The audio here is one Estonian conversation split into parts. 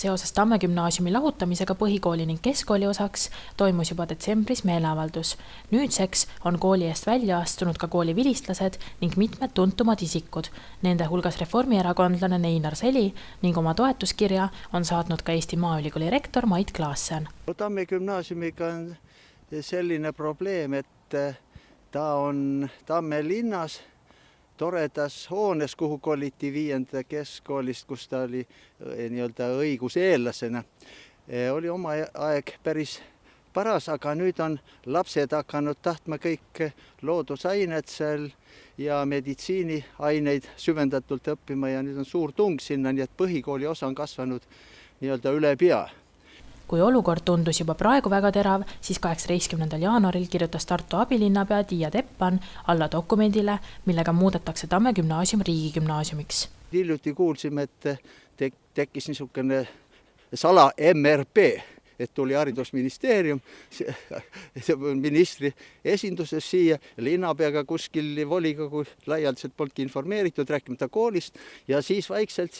Seoses Tamme gümnaasiumi lahutamisega põhikooli ning keskkooli osaks toimus juba detsembris meeleavaldus. Nüüdseks on kooli eest välja astunud ka kooli vilistlased ning mitmed tuntumad isikud. Nende hulgas reformierakondlane Neinar Seli ning oma toetuskirja on saatnud ka Eesti Maaülikooli rektor Mait Klaassen. Tamme gümnaasiumiga on selline probleem, et ta on Tamme linnas toredas hoones, kuhu koliti 5. keskkoolist, kus ta oli õiguseellasena. Oli oma aeg päris paras, aga nüüd on lapsed hakanud tahtma kõik loodusained seal ja meditsiiniaineid süvendatult õppima ja nüüd on suur tung sinna, nii et põhikooli osa on kasvanud üle pea. Kui olukord tundus juba praegu väga terav, siis 18. jaanuaril kirjutas Tartu abilinnapea Tiia Teppan alla dokumendile, millega muudetakse Tamme gümnaasium riigigümnaasiumiks. Hiljuti kuulsime, et tekkis niisugune sala MRP, et tuli haridusministeerium ministri esinduses siia, linnapeaga kuskil volikogu laialdaselt polnudki informeeritud, rääkimata koolist ja siis vaikselt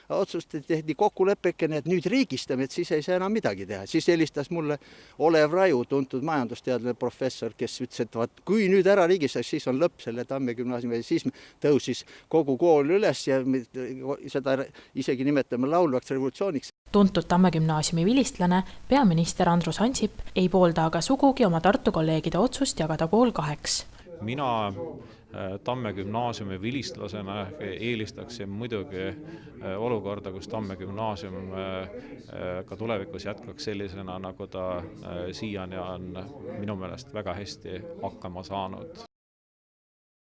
otsustati, tehti kokkuleppekene, et nüüd riigistame, et siis ei saa enam midagi teha. Siis helistas mulle Olev Raju, tuntud majandusteadlane professor, kes ütles, et kui nüüd ära riigistaks, siis on lõpp selle Tamme gümnaasiumi ja siis tõusis kogu kool üles ja seda isegi nimetame laulvaks revolutsiooniks. Tuntud Tamme gümnaasiumi vilistlane, peaminister Andrus Ansip ei poolda aga sugugi oma Tartu kolleegide otsust jagada kool 2. Mina Tamme gümnaasiumi vilistlasena eelistaksin muidugi olukorda, kus Tamme gümnaasium ka tulevikus jätkaks sellisena, nagu ta siiani on minu meelest väga hästi hakkama saanud.